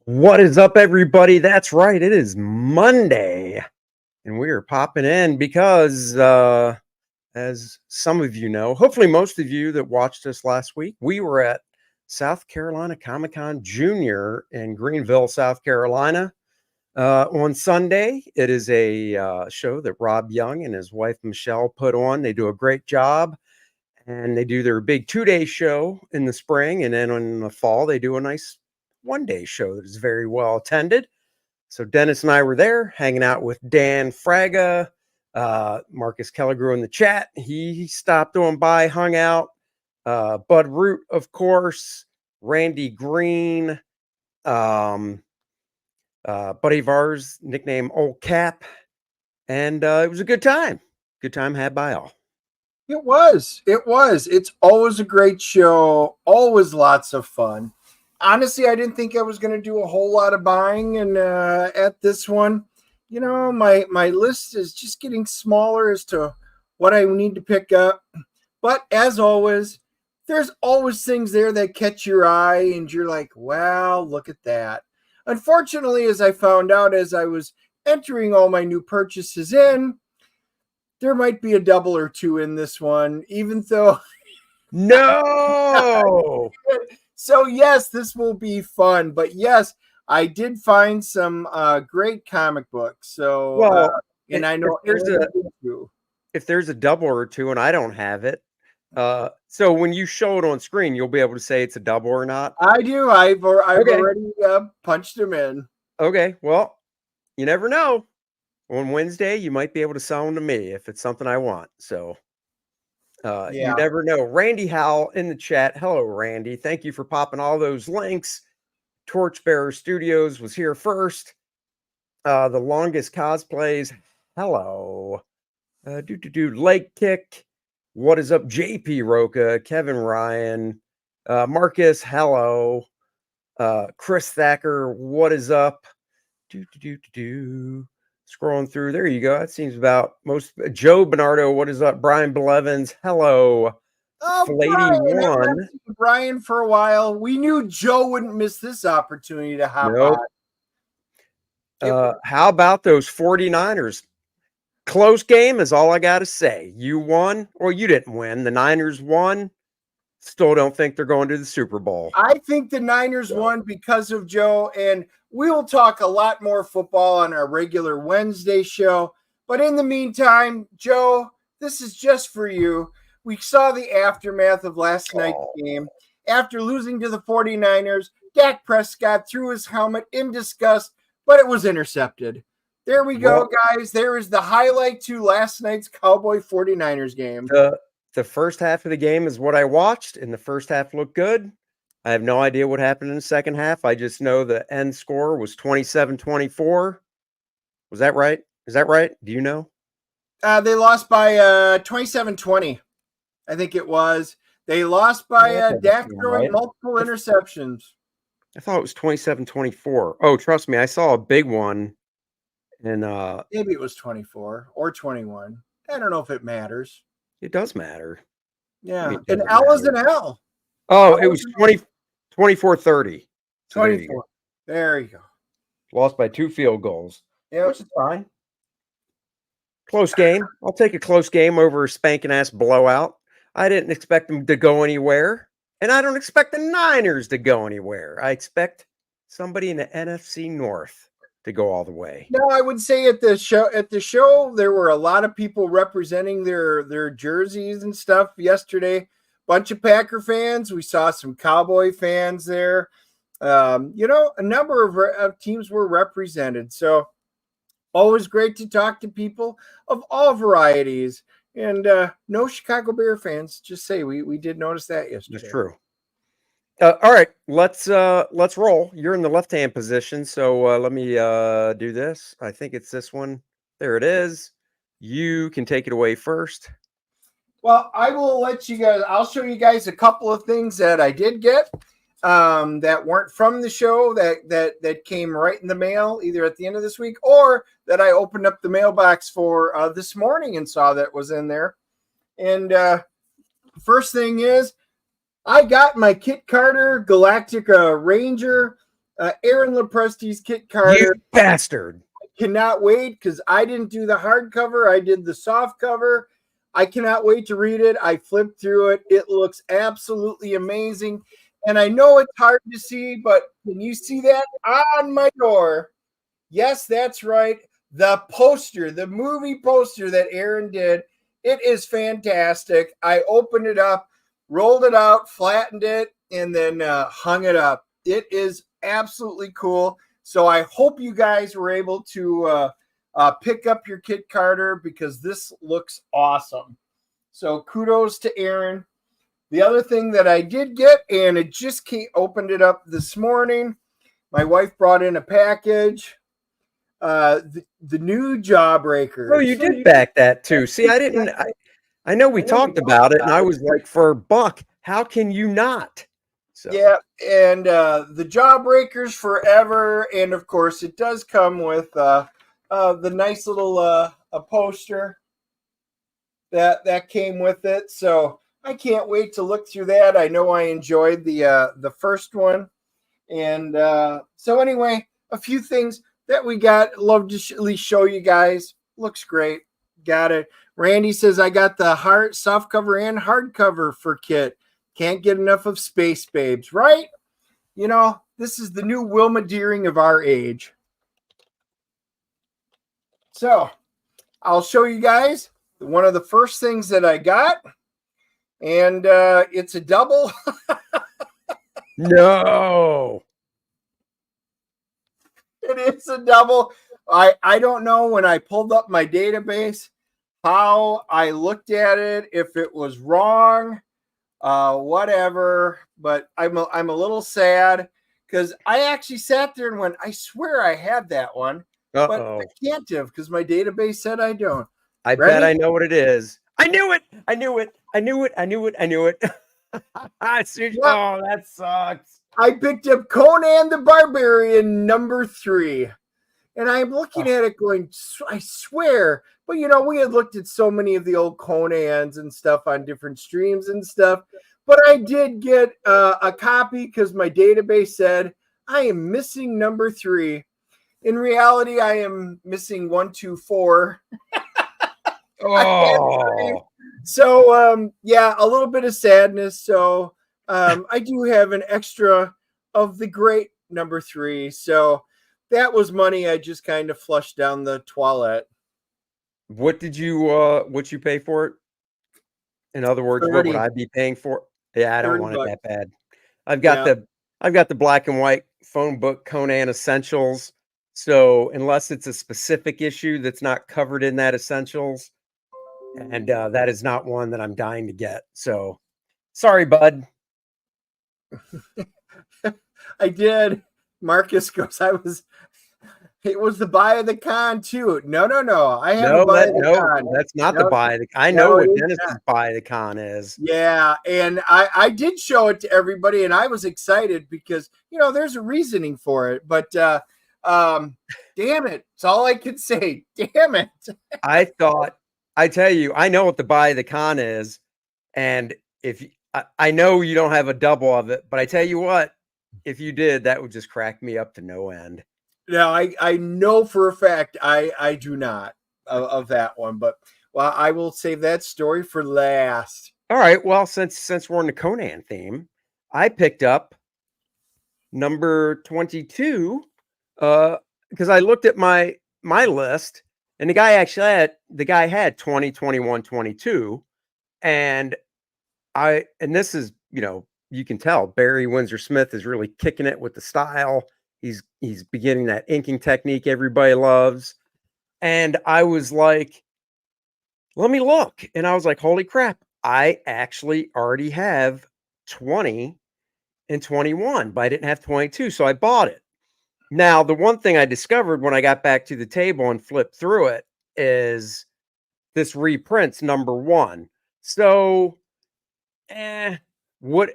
What is up, everybody? That's right. It is Monday, and we are popping in because, as some of you know, hopefully most of you that watched us last week, we were at South Carolina Comicon Jr. in Greenville, South Carolina. On Sunday, it is a show that Rob Young and his wife Michelle put on. They do a great job, and they do their big 2-day show in the spring, and then in the fall, they do a nice 1-day show that is very well attended. So Dennis and I were there hanging out with Dan Fraga, Marcus Keller grew in the chat. He stopped on by, hung out. Bud Root, of course, Randy Green, buddy of ours, nickname Old Cap. And it was a good time. Good time had by all. It was. It's always a great show. Always lots of fun. Honestly, I didn't think I was going to do a whole lot of buying, and at this one, you know, my list is just getting smaller as to what I need to pick up. But as always, there's always things there that catch your eye, and you're like, wow, look at that. Unfortunately, as I found out as I was entering all my new purchases in, there might be a double or two in this one, even though... No! So, yes, this will be fun. But, yes, I did find some great comic books. So, well, and I know if there's a double or two and I don't have it, so when you show it on screen, you'll be able to say it's a double or not? I do. I've already punched them in. Okay, well, you never know. On Wednesday, you might be able to sell them to me if it's something I want. So you never know. Randy Howell in the chat. Hello, Randy. Thank you for popping all those links. Torchbearer Studios was here first. The longest cosplays. Hello. Leg Kick. What is up? JP Roca. Kevin Ryan. Marcus. Hello. Chris Thacker. What is up? Scrolling through, there you go. That seems about most. Joe Bernardo, what is up? Brian Blevins, hello. Brian, Brian for a while. We knew Joe wouldn't miss this opportunity to hop on. How about those 49ers? Close game is all I got to say. You won, or you didn't win. The Niners won. Still don't think they're going to the Super Bowl. I think the Niners won because of Joe, and we will talk a lot more football on our regular Wednesday show. But in the meantime, Joe, this is just for you. We saw the aftermath of last night's game. After losing to the 49ers, Dak Prescott threw his helmet in disgust, but it was intercepted. There we go, guys. There is the highlight to last night's Cowboy 49ers game. The first half of the game is what I watched, and the first half looked good. I have no idea what happened in the second half. I just know the end score was 27-24. Was that right? Is that right? Do you know? They lost by 27-20. I think it was. They lost by Dak throwing multiple interceptions. I thought it was 27-24. Oh, trust me, I saw a big one. And maybe it was 24 or 21. I don't know if it matters. It does matter. Yeah. An L is an L. Oh, it was 24-30. 24. There you go. Lost by 2 field goals. Yeah. Which is fine. Close game. I'll take a close game over a spanking ass blowout. I didn't expect them to go anywhere. And I don't expect the Niners to go anywhere. I expect somebody in the NFC North to go all the way. No, I would say at the show there were a lot of people representing their jerseys and stuff yesterday. Bunch of Packer fans. We saw some Cowboy fans there. A number of teams were represented. So always great to talk to people of all varieties. And no Chicago Bear fans. Just say we did notice that yesterday. That's true. All right, let's roll. You're in the left-hand position, so let me do this. I think it's this one. There it is. You can take it away first. Well, I will let you guys. I'll show you guys a couple of things that I did get that weren't from the show that came right in the mail, either at the end of this week or that I opened up the mailbox for this morning and saw that was in there. And first thing is, I got my Kit Carter Galactica Ranger Aaron Lepresti's Kit You Carter. bastard. Cannot wait because I didn't do the hardcover. I did the soft cover. I cannot wait to read it. I flipped through it. It looks absolutely amazing. And I know it's hard to see, but can you see that on my door? Yes, that's right. The poster, the movie poster that Aaron did, it is fantastic. I opened it up, rolled it out, flattened it, and then hung it up. It is absolutely cool. So I hope you guys were able to pick up your Kit Carter because this looks awesome. So kudos to Aaron. The other thing that I did get, and it just opened it up this morning. My wife brought in a package. The new Jawbreaker. Oh, you did back that too. See, I didn't. I know we talked about it, and I was like, for $1, how can you not? So. Yeah, and the Jawbreakers forever, and of course, it does come with the nice little a poster that came with it. So I can't wait to look through that. I know I enjoyed the first one, and so anyway, a few things that we got. Love to at least show you guys. Looks great. Got it. Randy says I got the soft cover and hardcover for Kit. Can't get enough of Space Babes, right? You know, this is the new Wilma Deering of our age. So I'll show you guys one of the first things that I got. And it's a double. No. It is a double. I don't know when I pulled up my database how I looked at it, if it was wrong. Whatever, but I'm a little sad because I actually sat there and went, I swear I had that one, but I can't have because my database said I don't. I bet I know what it is. I knew it. I knew it. I knew it. I knew it. I knew it. Oh, that sucks. I picked up Conan the Barbarian #3. And I'm looking at it going, I swear. But, you know, we had looked at so many of the old Conans and stuff on different streams and stuff. But I did get a copy because my database said I am missing #3. In reality, I am missing 1, 2, 4. Oh. So, yeah, a little bit of sadness. So I do have an extra of the great #3. So that was money I just kind of flushed down the toilet. What did you pay for it? In other words, 30. what would I be paying for? Yeah, I don't want $30. it that bad. I've got the black and white phone book Conan Essentials. So unless it's a specific issue that's not covered in that Essentials, and that is not one that I'm dying to get. So sorry, bud. I did. Marcus goes, it was the buy of the con too. No. I have a buy of the con. That's not the buy of the con. I know what Dennis's buy of the con is. Yeah, and I did show it to everybody, and I was excited because, you know, there's a reasoning for it. But damn it. It's all I could say. Damn it. I tell you, I know what the buy of the con is. And I know you don't have a double of it, but I tell you what, if you did, that would just crack me up to no end. No, I know for a fact I do not of that one, but well, I will save that story for last. All right. Well, since we're on the Conan theme, I picked up #22 because I looked at my list, and the guy had 20, 21, 22, and this is, you know, you can tell Barry Windsor Smith is really kicking it with the style. He's beginning that inking technique everybody loves. And I was like, let me look. And I was like, holy crap, I actually already have 20 and 21, but I didn't have 22. So I bought it. Now, the one thing I discovered when I got back to the table and flipped through it is this reprint's #1. So, what?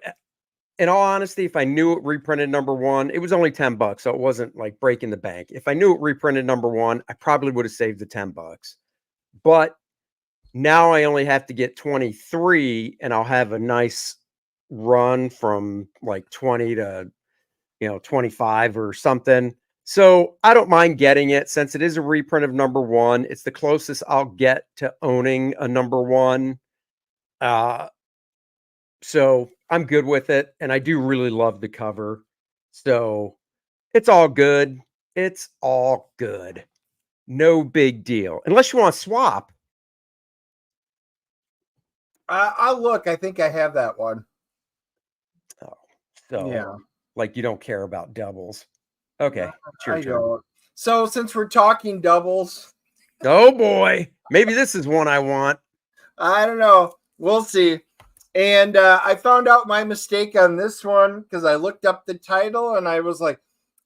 In all honesty, if I knew it reprinted #1, it was only $10, so it wasn't like breaking the bank. If I knew it reprinted #1, I probably would have saved the $10. But now I only have to get 23, and I'll have a nice run from like 20 to 25 or something. So I don't mind getting it since it is a reprint of number 1. It's the closest I'll get to owning a number 1. So I'm good with it. And I do really love the cover. So it's all good. It's all good. No big deal. Unless you want to swap. I'll look. I think I have that one. Oh, so yeah. Like you don't care about doubles. Okay. It's your I turn. don't. So since we're talking doubles. Oh boy. Maybe this is one I want. I don't know. We'll see. And I found out my mistake on this one because I looked up the title and I was like,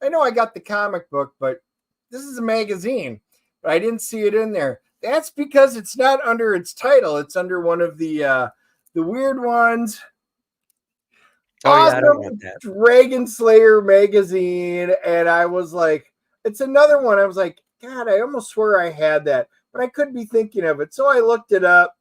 I know I got the comic book, but this is a magazine. But I didn't see it in there. That's because it's not under its title. It's under one of the weird ones. Oh, awesome yeah, I don't want that. Dragon Slayer magazine. And I was like, it's another one. I was like, God, I almost swear I had that, but I could be thinking of it. So I looked it up.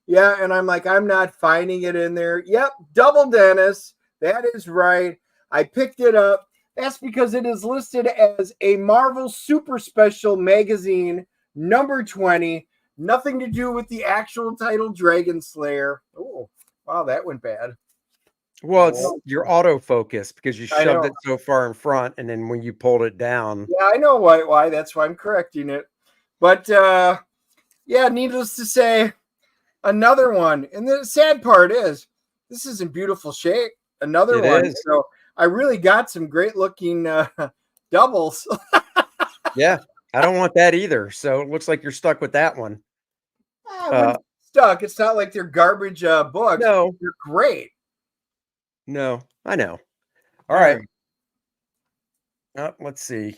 Yeah, and I'm like, I'm not finding it in there. Yep, Double Dennis. That is right. I picked it up. That's because it is listed as a Marvel Super Special magazine, number 20. Nothing to do with the actual title, Dragon Slayer. Oh, wow, that went bad. Well, it's your autofocus because you shoved it so far in front, and then when you pulled it down. Yeah, I know why. That's why I'm correcting it. But, yeah, needless to say, another one. And the sad part is this is in beautiful shape. Another one. So I really got some great looking doubles. Yeah, I don't want that either. So it looks like you're stuck with that one. Stuck. It's not like they're garbage books. No, they're great. No, I know. All right. Let's see.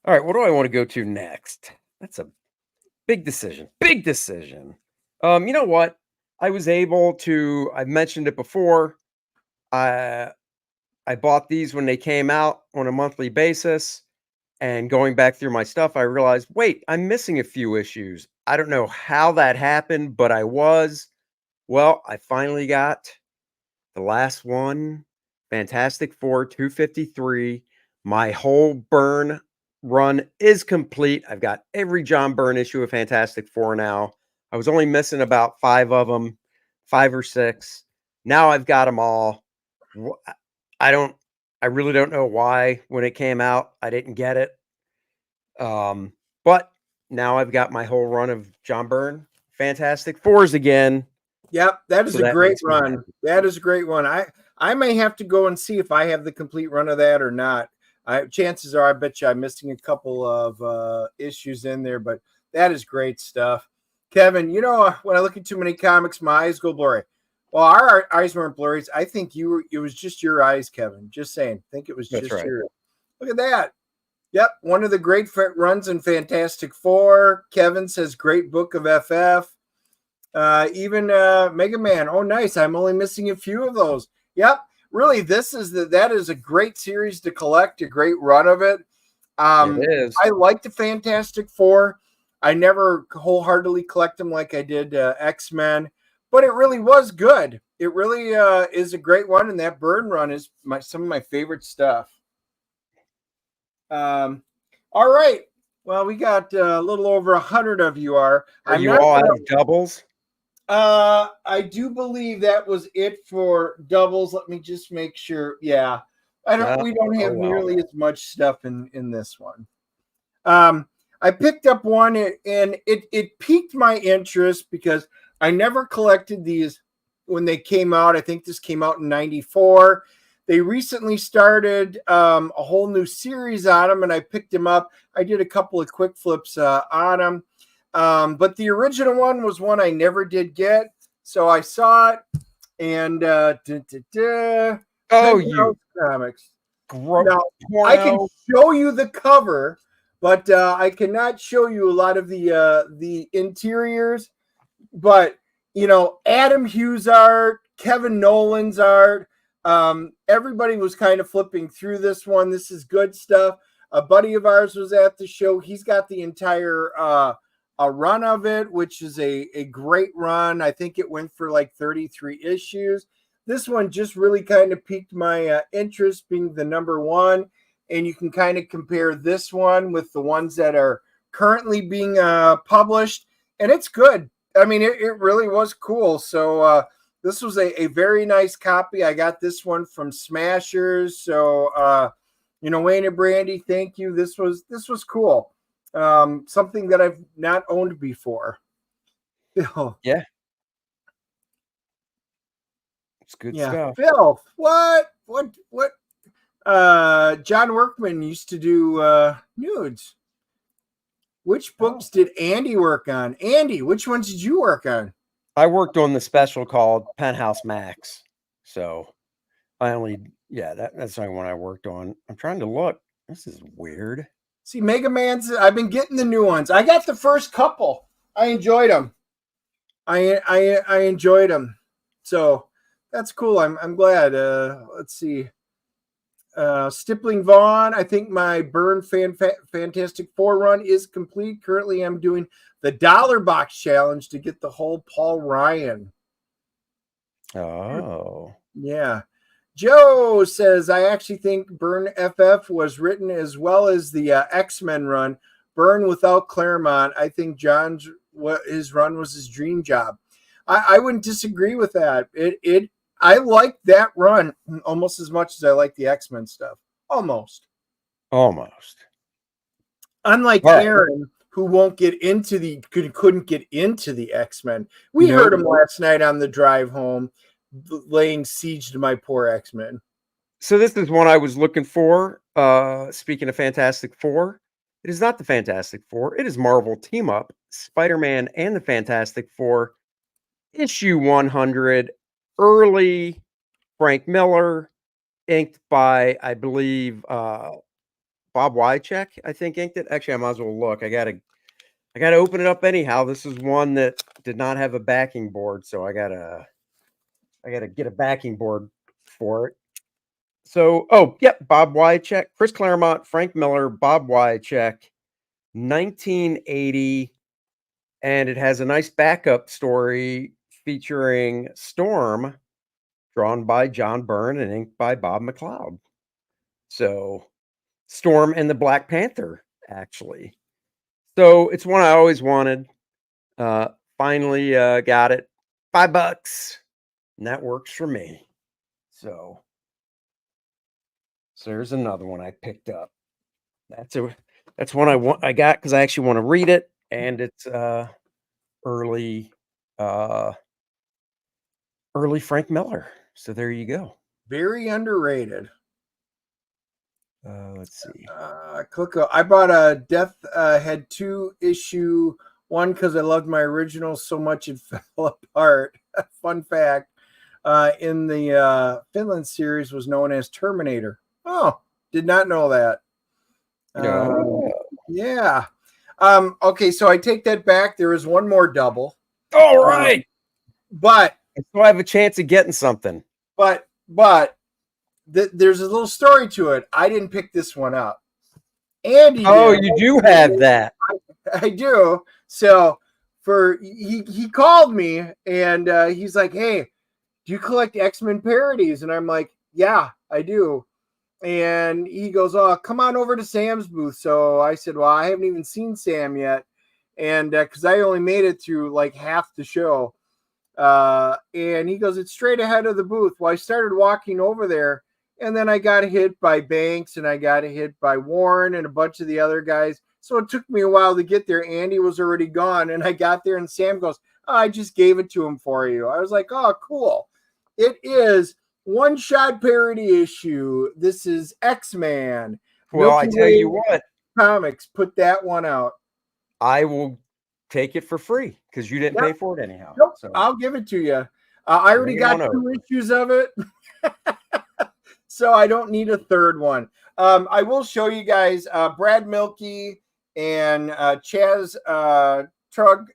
All right, what do I want to go to next? That's a big decision. Big decision. You know what? I was able to, I've mentioned it before. I bought these when they came out on a monthly basis. And going back through my stuff, I realized, wait, I'm missing a few issues. I don't know how that happened, but I was. Well, I finally got the last one, Fantastic Four 253. My whole Byrne run is complete. I've got every John Byrne issue of Fantastic Four now. I was only missing about 5 of them, 5 or 6. Now I've got them all. I really don't know why when it came out I didn't get it. But now I've got my whole run of John Byrne Fantastic Fours again. Yep, that is a great run. That is a great one. I may have to go and see if I have the complete run of that or not. Chances are, I bet you I'm missing a couple of issues in there, but that is great stuff. Kevin, you know, when I look at too many comics, my eyes go blurry. Well, our eyes weren't blurry. I think it was just your eyes, Kevin. Just saying. I think it was just your. Look at that. Yep, one of the great runs in Fantastic Four. Kevin says great book of FF. Even Mega Man. Oh, nice. I'm only missing a few of those. Yep. Really, that is a great series to collect, a great run of it. It is. I like the Fantastic Four. I never wholeheartedly collect them like I did X-Men, but it really was good. It really is a great one, and that Byrne run is some of my favorite stuff. All right. Well, we got a little over 100 of you are. Are you all out of doubles? I do believe that was it for doubles. Let me just make sure. Yeah. We don't have nearly as much stuff in this one. I picked up one and it piqued my interest because I never collected these when they came out. I think this came out in 94. They recently started a whole new series on them, and I picked them up. I did a couple of quick flips on them. But the original one was one I never did get. So I saw it and you comics. Now, I can show you the cover, but I cannot show you a lot of the interiors. But you know, Adam Hughes art, Kevin Nolan's art. Everybody was kind of flipping through this one. This is good stuff. A buddy of ours was at the show. He's got the entire a run of it, which is a great run. I think it went for like 33 issues. this one just really kind of piqued my interest, being the number one. And you can kind of compare this one with the ones that are currently being published, and it's good. I mean, it really was cool. So this was a very nice copy. I got this one from Smashers. So Wayne and Brandy, thank you. This was cool. Something that I've not owned before. Yeah. It's good stuff. Phil, what? John Workman used to do nudes. Which books did Andy work on? Andy, which ones did you work on? I worked on the special called Penthouse Max. So that's the only one I worked on. I'm trying to look. This is weird. See, Mega Man's, I've been getting the new ones. I got the first couple. I enjoyed them. I enjoyed them. So that's cool. I'm glad. Let's see. Stippling Vaughn, I think my Byrne Fantastic Four run is complete. Currently, I'm doing the dollar box challenge to get the whole Paul Ryan. Oh. Yeah. Joe says, I actually think Byrne FF was written as well as the X-Men run. Byrne without Claremont. I think his run was his dream job. I wouldn't disagree with that. I like that run almost as much as I like the X-Men stuff. Almost. Unlike Aaron, who couldn't get into the X-Men. We heard him last night on the drive home, laying siege to my poor X-Men. So this is one I was looking for. Speaking of Fantastic Four, it is not the Fantastic Four. It is Marvel Team Up, Spider-Man and the Fantastic Four, issue 100. Early Frank Miller, inked by, I believe, Bob Wycheck, I think inked it. Actually, I might as well look. I gotta open it up anyhow. This is one that did not have a backing board, so I gotta get a backing board for it. So, Bob Wycheck, Chris Claremont, Frank Miller, Bob Wycheck, 1980, and it has a nice backup story featuring Storm, drawn by John Byrne and inked by Bob McLeod. So Storm and the Black Panther, actually. So it's one I always wanted. Finally got it. $5. And that works for me. So there's another one I picked up. That's one I got because I actually want to read it. And it's early Frank Miller. So there you go. Very underrated. Let's see. I bought a Death Head 2 issue 1 because I loved my original so much it fell apart. Fun fact, in the Finland series was known as Terminator. Oh, did not know that. Yeah. Okay, so I take that back. There is one more double. All right. But so I have a chance of getting something. But there's a little story to it. I didn't pick this one up. Andy. Oh, you do have that. I do. So he called me and he's like, "Hey, do you collect X-Men parodies?" And I'm like, "Yeah, I do." And he goes, "Oh, come on over to Sam's booth." So I said, "Well, I haven't even seen Sam yet." And because I only made it through like half the show. And he goes, "It's straight ahead of the booth." Well, I started walking over there, and then I got hit by Banks, and I got hit by Warren and a bunch of the other guys. So it took me a while to get there. Andy was already gone, and I got there, and Sam goes, "Oh, I just gave it to him for you." I was like, "Oh, cool." It is one-shot parody issue. This is X-Man. Well, I tell you what, Comics put that one out. I will take it for free because you didn't pay for it anyhow. Nope, so I'll give it to you. I already got 2 issues of it, so I don't need a third one. I will show you guys. Brad Milkey and Chaz Trug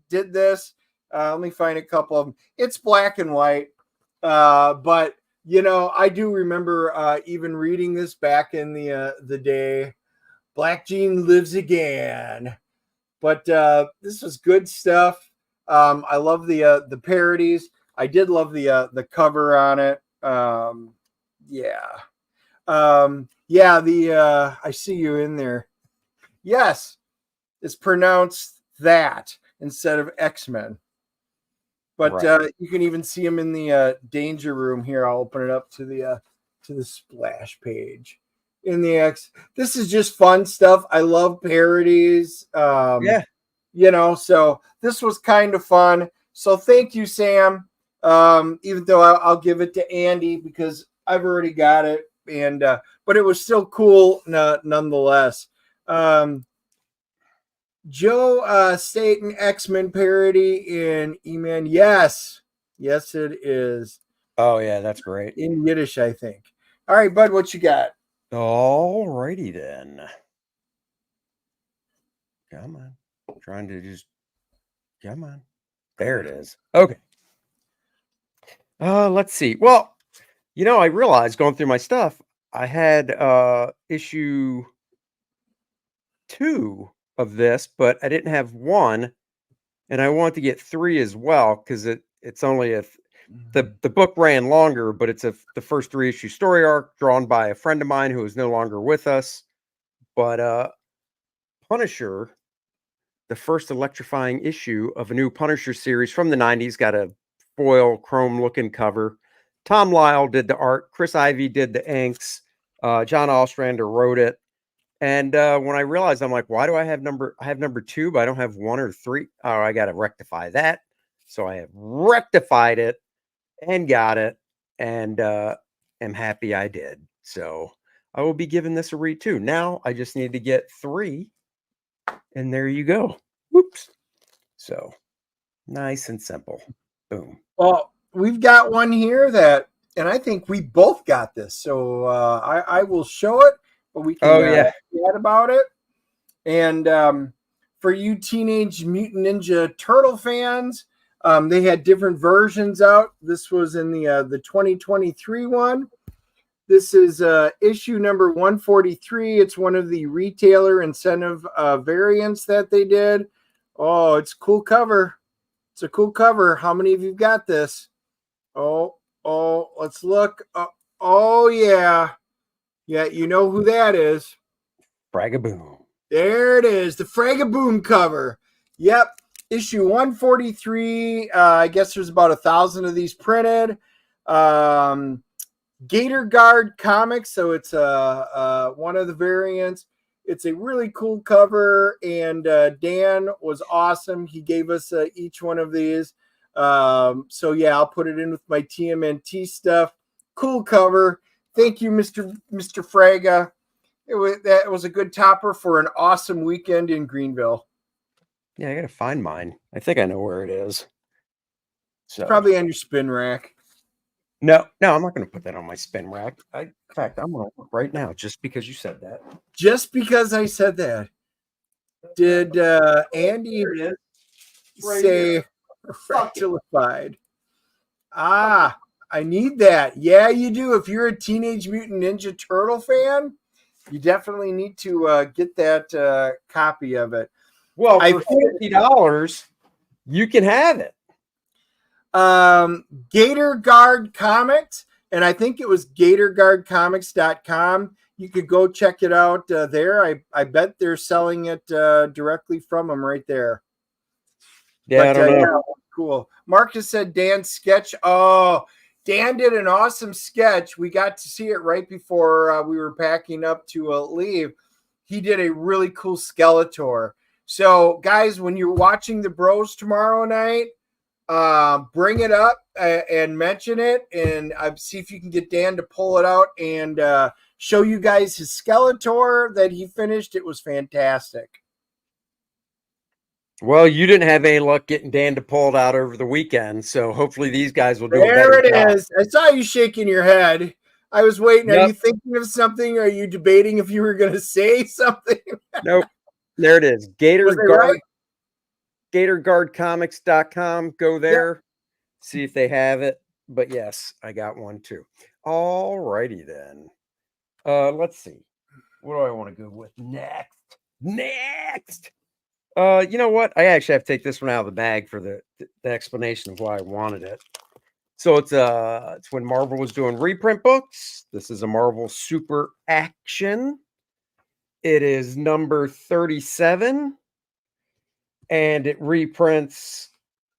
did this. Let me find a couple of them. It's black and white, but I do remember even reading this back in the day. Black Gene lives again. But this was good stuff. I love the parodies. I did love the cover on it. I see you in there. Yes, it's pronounced that instead of X-Men. But Right. you can even see him in the danger room here. I'll open it up to the splash page. In the X, this is just fun stuff. I love parodies. Yeah. So this was kind of fun. So thank you, Sam. Even though I'll give it to Andy because I've already got it, and but it was still cool nonetheless. Joe Staten X-Men parody in E-Man. Yes, it is Oh yeah, that's great. in Yiddish, I think. All right, bud, what you got? All righty then. Come on. Trying to just come on. There it is. Okay. Let's see. Well, I realized going through my stuff, I had issue 2 of this, but I didn't have 1, and I want to get 3 as well because it's only the book ran longer, but it's the first 3 issue story arc drawn by a friend of mine who is no longer with us. But Punisher, the first electrifying issue of a new Punisher series from the 90s, got a foil chrome looking cover. Tom Lyle did the art, Chris Ivey did the inks, John Ostrander wrote it. And when I realized, I'm like, why do I have number 2, but I don't have 1 or 3? Oh, I got to rectify that. So I have rectified it and got it, and am happy I did. So I will be giving this a read too. Now I just need to get 3, and there you go. Whoops. So nice and simple. Boom. Well, we've got one here and I think we both got this. So I will show it, but we can chat about it. And for you Teenage Mutant Ninja Turtle fans, they had different versions out. This was in the 2023 one. This is issue number 143. It's one of the retailer incentive variants that they did. Oh, it's a cool cover. It's a cool cover. How many of you got this? Oh, let's look. Oh, yeah. Yeah, you know who that is. Fragaboom. There it is. The Fragaboom cover. Yep. Issue 143. I guess there's about 1,000 of these printed. Gator Guard Comics. So it's one of the variants. It's a really cool cover, and Dan was awesome. He gave us each one of these. So yeah, I'll put it in with my TMNT stuff. Cool cover. Thank you, Mr. Fraga. That was a good topper for an awesome weekend in Greenville. Yeah, I gotta find mine. I think I know where it is. So probably on your spin rack. No, I'm not going to put that on my spin rack. In fact, I'm going to look right now just because you said that. Just because I said that. Did Andy say fractalified? I need that. Yeah, you do. If you're a Teenage Mutant Ninja Turtle fan, you definitely need to get that copy of it. Well, for $50, you can have it. Gator Guard Comics, and I think it was GatorGuardComics.com. You could go check it out there. I bet they're selling it directly from them right there. Yeah, I don't know. Yeah, cool. Marcus said Dan's sketch. Oh, Dan did an awesome sketch. We got to see it right before we were packing up to leave. He did a really cool Skeletor. So, guys, when you're watching the Bros tomorrow night, bring it up and mention it, and see if you can get Dan to pull it out and show you guys his Skeletor that he finished. It was fantastic. Well, you didn't have any luck getting Dan to pull it out over the weekend, so hopefully these guys will do it better. There it job. is. I saw you shaking your head. I was waiting. Yep. Are you thinking of something? Are you debating if you were going to say something? Nope. There it is. GatorGuardComics.com. Go there, see if they have it. But yes, I got one too. All righty then. Let's see. What do I want to go with next? You know what? I actually have to take this one out of the bag for the explanation of why I wanted it. So it's when Marvel was doing reprint books. This is a Marvel Super Action. It is number 37, and it reprints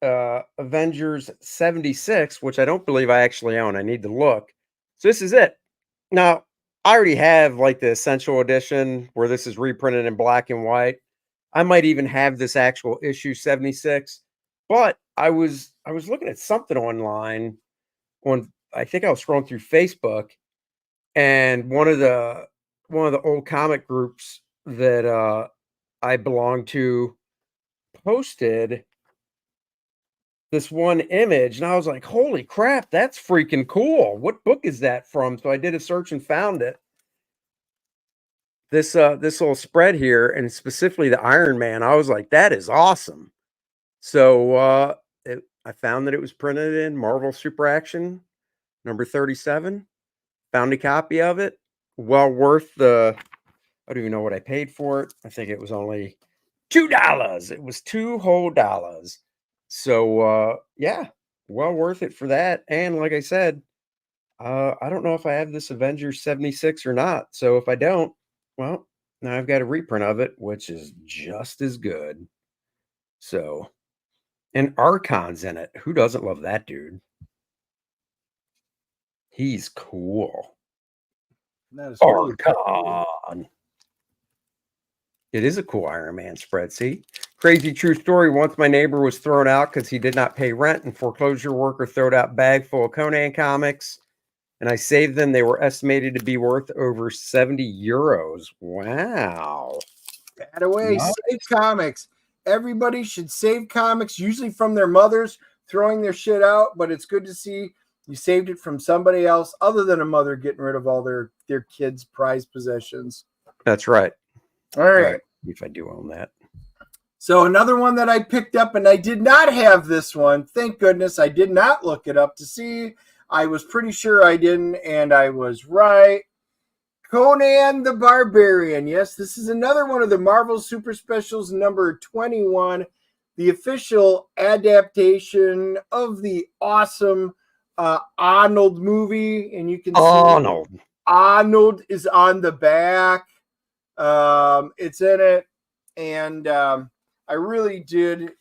Avengers 76, which I don't believe I actually own. I need to look. So this is it. Now, I already have like the Essential Edition where this is reprinted in black and white. I might even have this actual issue 76, but I was looking at something online on, I think I was scrolling through Facebook, and one of the old comic groups that I belong to posted this one image, and I was like, holy crap, that's freaking cool. What book is that from? So I did a search and found it. This little spread here, and specifically the Iron Man. I was like, that is awesome. So I found that it was printed in Marvel Super Action number 37. Found a copy of it. Well worth the, I don't even know what I paid for it. I think it was only $2. It was $2 whole. So yeah, well worth it for that. And like I said, I don't know if I have this Avengers 76 or not. So if I don't, well, now I've got a reprint of it, which is just as good. So, and Archon's in it. Who doesn't love that dude? He's cool. That is really cool. Archon. It is a cool Iron Man spread. See, crazy true story. Once my neighbor was thrown out because he did not pay rent, and foreclosure worker throwed out bag full of Conan comics, and I saved them. They were estimated to be worth over 70 euros. Wow. That away, Nice. save comics. Everybody should save comics, usually from their mothers throwing their shit out, but it's good to see you saved it from somebody else other than a mother getting rid of all their kids' prized possessions. That's right. All right. If I do own that. So another one that I picked up, and I did not have this one. Thank goodness I did not look it up to see. I was pretty sure I didn't, and I was right. Conan the Barbarian. Yes, this is another one of the Marvel Super Specials, number 21, the official adaptation of the awesome Arnold movie. And you can see Arnold is on the back. It's in it, and I really did,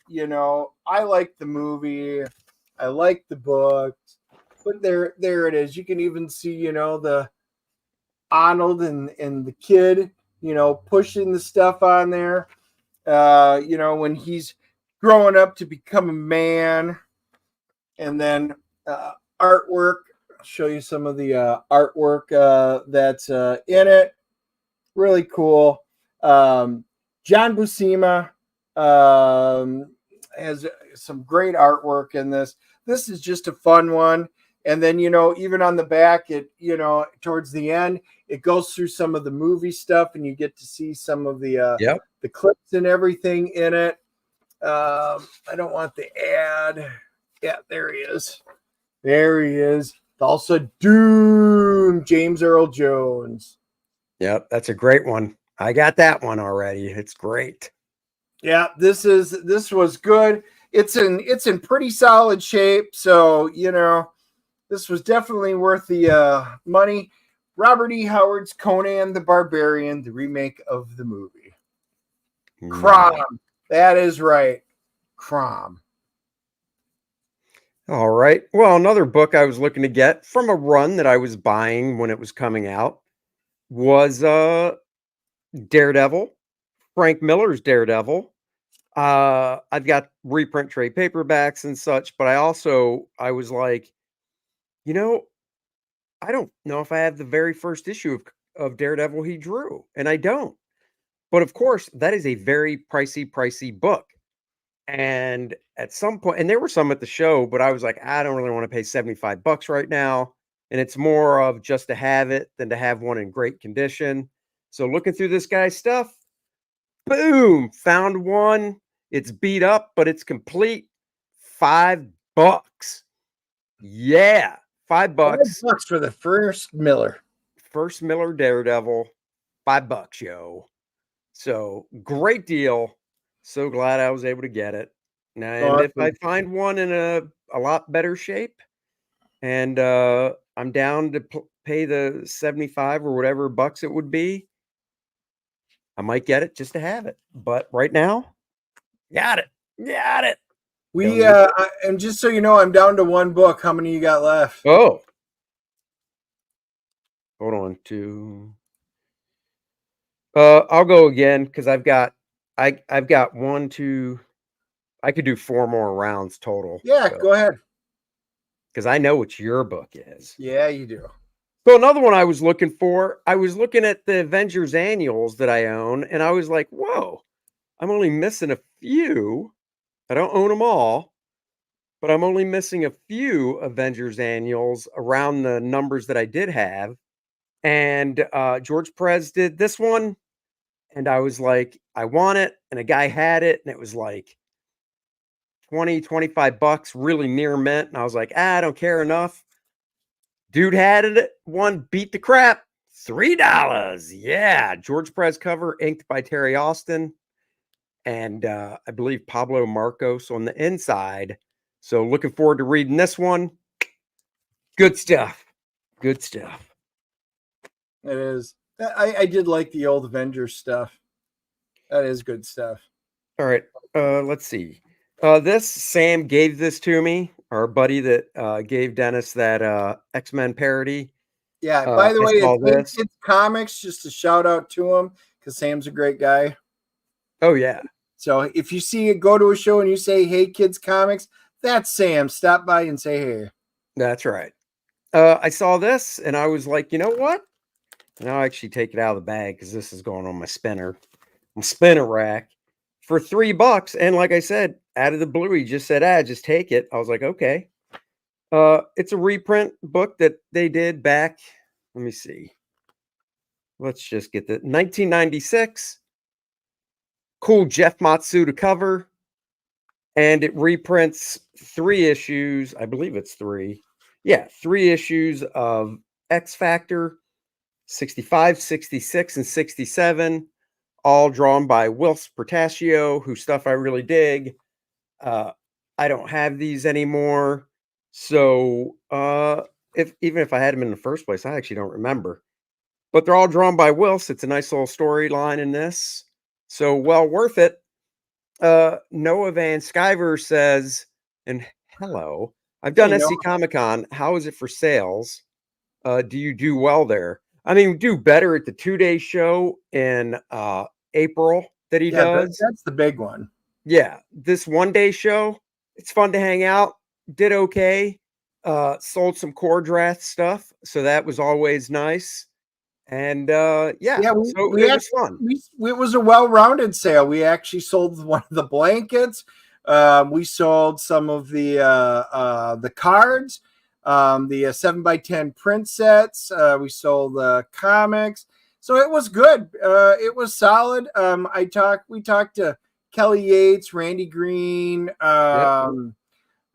I like the movie, I like the book, but there it is. You can even see, the Arnold and the kid, pushing the stuff on there, when he's growing up to become a man. And then artwork, I'll show you some of the artwork that's in it. Really cool. John Buscema has some great artwork in this. This is just a fun one. And then, even on the back, it, towards the end, it goes through some of the movie stuff, and you get to see some of the clips and everything in it. I don't want the ad. Yeah, there he is. There he is. Also, Doom, James Earl Jones. Yep, that's a great one. I got that one already. It's great. Yeah, this was good. It's in pretty solid shape, so this was definitely worth the money. Robert E. Howard's Conan the Barbarian, the remake of the movie. Crom. That is right. Crom. All right. Well, another book I was looking to get from a run that I was buying when it was coming out was Daredevil, Frank Miller's Daredevil. I've got reprint trade paperbacks and such, but I was like, I don't know if I have the very first issue of Daredevil he drew, and I don't. But of course, that is a very pricey book. And at some point, and there were some at the show, but I was like, I don't really want to pay $75 right now. And it's more of just to have it than to have one in great condition. So looking through this guy's stuff, boom, found one. It's beat up, but it's complete. $5. Yeah, $5. $5 for the first Miller. First Miller Daredevil, $5, yo. So great deal. So glad I was able to get it. Now, and if I find one in a lot better shape, and I'm down to pay the 75 or whatever bucks it would be. I might get it just to have it, but right now, got it. We and just so you know, I'm down to one book. How many you got left? Oh, hold on. I'll go again because I've got one, two. I could do 4 more rounds total. Yeah, go ahead. Because I know what your book is. Yeah, you do. So another one I was looking for, I was looking at the Avengers annuals that I own, and I was like, whoa, I'm only missing a few. I don't own them all, but I'm only missing a few Avengers annuals around the numbers that I did have. And George Perez did this one, and I was like, I want it. And a guy had it, and it was like 20, 25 bucks, really near mint. And I was like, I don't care enough. Dude had it. One beat the crap. $3. Yeah. George Perez cover, inked by Terry Austin. And I believe Pablo Marcos on the inside. So looking forward to reading this one. Good stuff. Good stuff. It is. I did like the old Avengers stuff. That is good stuff. All right. Let's see. This Sam gave this to me, our buddy that gave Dennis that X-Men parody. Yeah. By the way, it's Comics. Just a shout out to him because Sam's a great guy. Oh yeah. So if you see it, go to a show and you say, "Hey, Kids Comics," that's Sam. Stop by and say hey. That's right. I saw this and I was like, you know what? And I'll actually take it out of the bag because this is going on my spinner rack for $3. And like I said, out of the blue, he just said, just take it. I was like, okay. It's a reprint book that they did back. Let me see. Let's just get the 1996. Cool Jeff Matsuda cover. And it reprints 3 issues. I believe it's 3. Yeah, 3 issues of X Factor, 65, 66, and 67. All drawn by Wilfs Portacio, whose stuff I really dig. I don't have these anymore. So even if I had them in the first place, I actually don't remember. But they're all drawn by Wilfs. It's a nice little storyline in this. So well worth it. Noah Van Skyver says, and hello, I've done SC Comicon. How is it for sales? Do you do well there? I mean, do better at the 2-day show in April that he does. That's the big one. Yeah. This 1-day show, it's fun to hang out. Did okay. Sold some Kor-Drath stuff. So that was always nice. And so it was fun. It was a well-rounded sale. We actually sold one of the blankets. We sold some of the cards, the 7x10 print sets. We sold comics. So it was good. It was solid. We talked to Kelly Yates, Randy Green,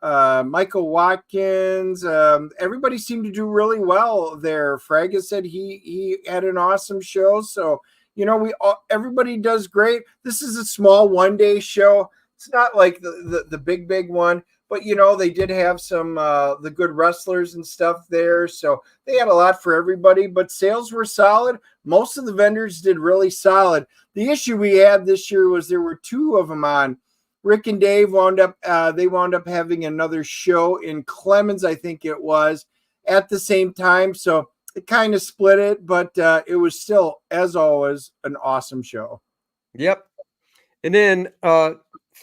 Michael Watkins. Everybody seemed to do really well there. Fraga said he had an awesome show. So, everybody does great. This is a small 1-day show. It's not like the big one, but they did have some the good wrestlers and stuff there. So they had a lot for everybody, but sales were solid. Most of the vendors did really solid. The issue we had this year was there were 2 of them on. Rick and Dave wound up having another show in Clemens, I think it was, at the same time. So it kind of split it, but it was still, as always, an awesome show. Yep. And then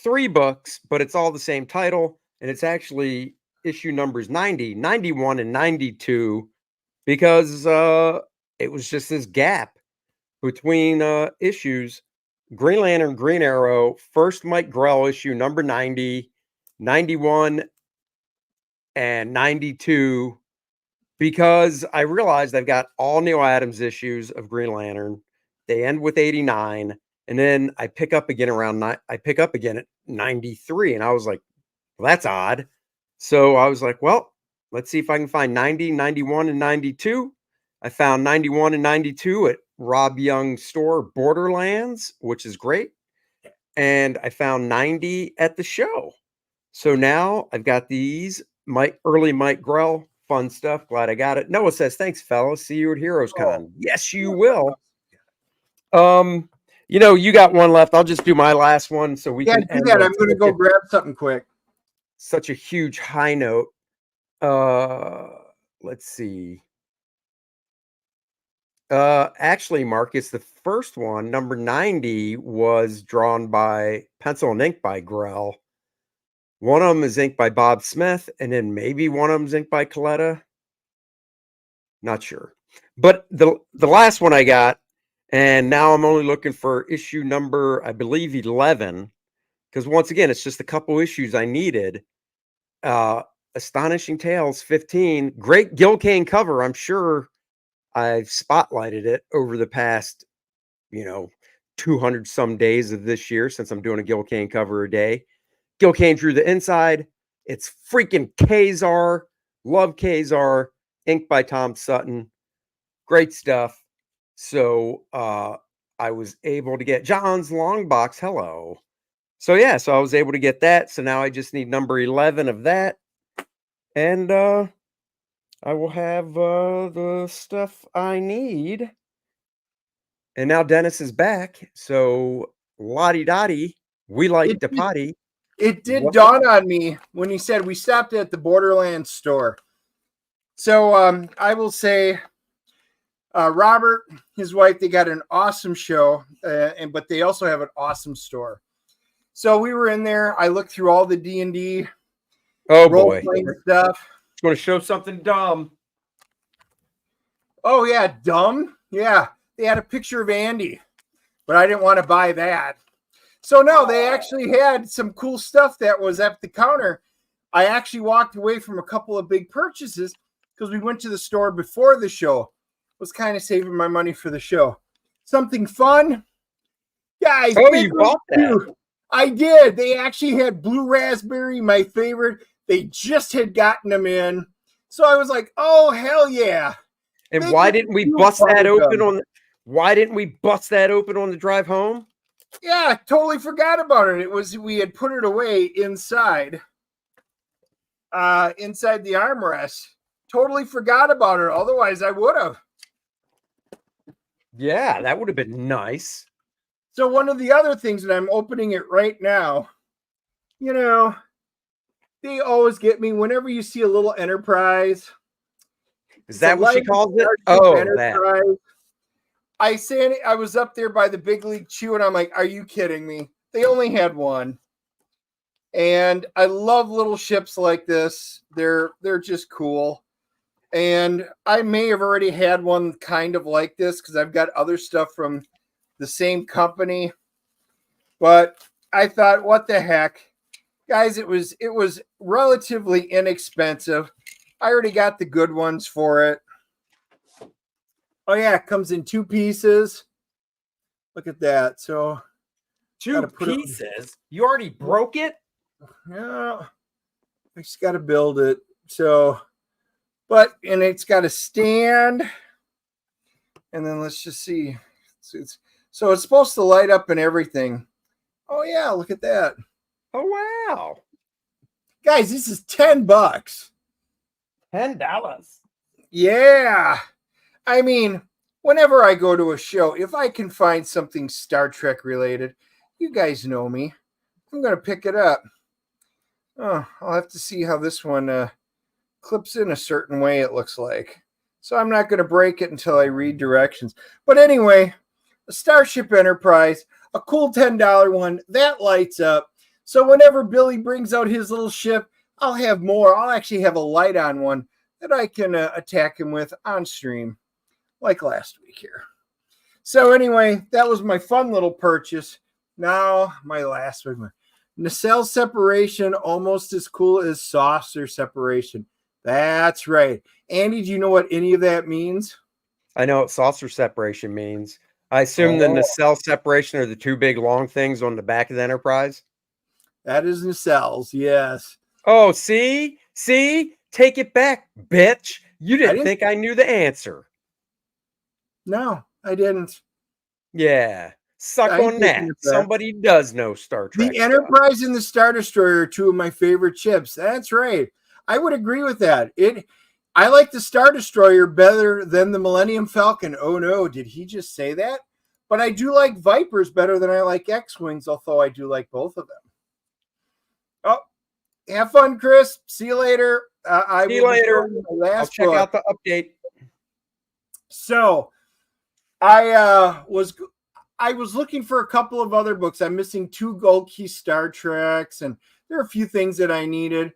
3 books, but it's all the same title. And it's actually issue numbers 90, 91, and 92 because it was just this gap between issues. Green Lantern, Green Arrow, first Mike Grell issue number 90, 91, and 92, because I realized I've got all Neil Adams issues of Green Lantern. They end with 89, and then I pick up again at 93, and I was like, well, that's odd. So I was like, well, let's see if I can find 90, 91, and 92. I found 91 and 92 at Rob Young's store, Borderlands, which is great. And I found 90 at the show. So now I've got these early Mike Grell Fun stuff. Glad I got it. Noah says, thanks, fellas. See you at Heroes Con. Yes, you will. You got one left. I'll just do my last one so we can do that. I'm going to go grab something quick. Such a huge high note. Let's see. Actually, Marcus, the first one, number 90, was drawn by Pencil and Ink by Grell. One of them is inked by Bob Smith, and then maybe one of them is inked by Coletta. Not sure. But the last one I got, and now I'm only looking for issue number, I believe, 11, because once again, it's just a couple issues I needed. Astonishing Tales 15, great Gil Kane cover. I'm sure I've spotlighted it over the past, 200 some days of this year since I'm doing a Gil Kane cover a day. Gil Kane drew the inside. It's freaking Kazar. Love Kazar. Inked by Tom Sutton. Great stuff. So I was able to get John's long box. Hello. So yeah, so I was able to get that. So now I just need number 11 of that. And I will have the stuff I need. And now Dennis is back. So lottie-dottie, we like to potty. It did dawn on me when he said we stopped at the Borderlands store. So I will say, Robert, his wife, they got an awesome show, but they also have an awesome store. So we were in there. I looked through all the D&D role-playing stuff. It's going to show something dumb. Oh, yeah, dumb? Yeah, they had a picture of Andy, but I didn't want to buy that. So no, they actually had some cool stuff that was at the counter. I actually walked away from a couple of big purchases because we went to the store before the show. Was kind of saving my money for the show. Something fun. Guys, you bought that? I did. They actually had Blue Raspberry, my favorite. They just had gotten them in. So I was like, oh, hell yeah. And why didn't we bust that open why didn't we bust that open on the drive home? Yeah, I totally forgot about it. We had put it away inside the armrest. Totally forgot about it. Otherwise, I would have. Yeah, that would have been nice. So one of the other things, and I'm opening it right now, they always get me whenever you see a little Enterprise. Is that what she calls it? Oh, Enterprise. That. I was up there by the Big League Chew, and I'm like, are you kidding me? They only had one. And I love little ships like this. They're just cool. And I may have already had one kind of like this because I've got other stuff from the same company. But I thought, what the heck? Guys, it was relatively inexpensive. I already got the good ones for it. Oh, yeah, it comes in 2 pieces. Look at that. So 2 pieces? You already broke it? Yeah. I just got to build it. So, and it's got a stand. And then let's just see. So it's supposed to light up and everything. Oh, yeah, look at that. Oh, wow. Guys, this is $10. $10. Yeah. I mean, whenever I go to a show, if I can find something Star Trek related, you guys know me. I'm going to pick it up. Oh, I'll have to see how this one clips in a certain way, it looks like. So I'm not going to break it until I read directions. But anyway, a Starship Enterprise, a cool $10 one, that lights up. So whenever Billy brings out his little ship, I'll have more. I'll actually have a light on one that I can attack him with on stream, like last week here. So anyway, that was my fun little purchase. Now, my last one. Nacelle separation, almost as cool as saucer separation. That's right. Andy, do you know what any of that means? I know what saucer separation means. I assume the nacelle separation are the 2 big long things on the back of the Enterprise. That is nacelles, yes. Oh, see? Take it back, bitch. You didn't think I knew the answer. No, I didn't. Yeah. Suck on that. Somebody does know Star Trek. The Enterprise and the Star Destroyer are 2 of my favorite ships. That's right. I would agree with that. I like the Star Destroyer better than the Millennium Falcon. Oh no, did he just say that? But I do like Vipers better than I like X-Wings, although I do like both of them. Oh, have fun, Chris. See you later. See you later. I'll check out the update. So I was looking for a couple of other books. I'm missing 2 Gold Key Star Treks, and there are a few things that I needed.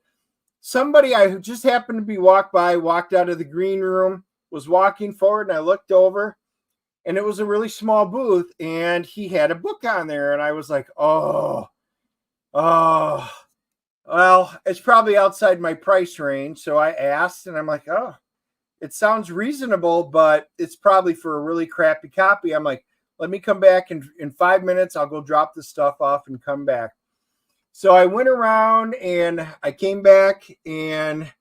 Somebody I just happened to be walked out of the green room, was walking forward, and I looked over, and it was a really small booth, and he had a book on there, and I was like, oh, well, it's probably outside my price range. So I asked, and I'm like, oh, it sounds reasonable, but it's probably for a really crappy copy. I'm like, let me come back in 5 minutes. I'll go drop the stuff off and come back. So I went around and I came back and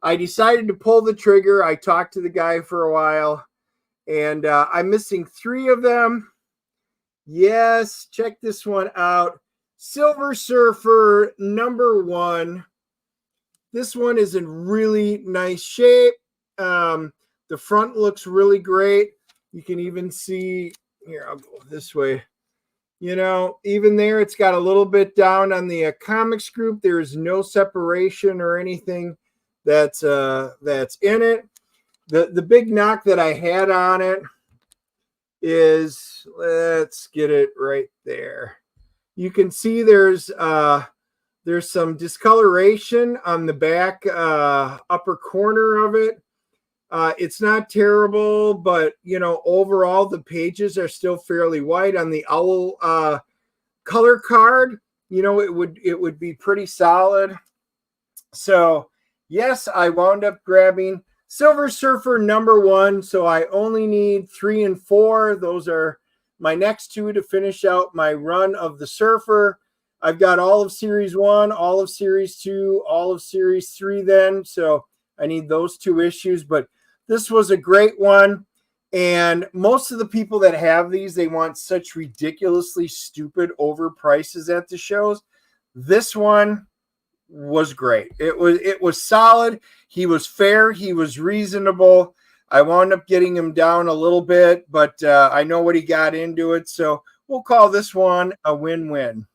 I decided to pull the trigger. I talked to the guy for a while, and I'm missing 3 of them. Yes, check this one out. Silver Surfer #1. This one is in really nice shape. The front looks really great. You can even see here, I'll go this way. You know, even there, it's got a little bit down on the comics group. There's no separation or anything that's in it. The big knock that I had on it is, let's get it right there. You can see there's some discoloration on the back upper corner of it. It's not terrible, but you know, overall the pages are still fairly white. On the owl color card, you know, it would be pretty solid. So yes, I wound up grabbing Silver Surfer #1. So I only need 3 and 4. Those are my next 2 to finish out my run of the Surfer. I've got all of Series 1, all of Series 2, all of Series 3 then. So I need those 2 issues, but this was a great one. And most of the people that have these, they want such ridiculously stupid overprices at the shows. This one was great. It was solid. He was fair. He was reasonable. I wound up getting him down a little bit, but I know what he got into it. So we'll call this one a win-win.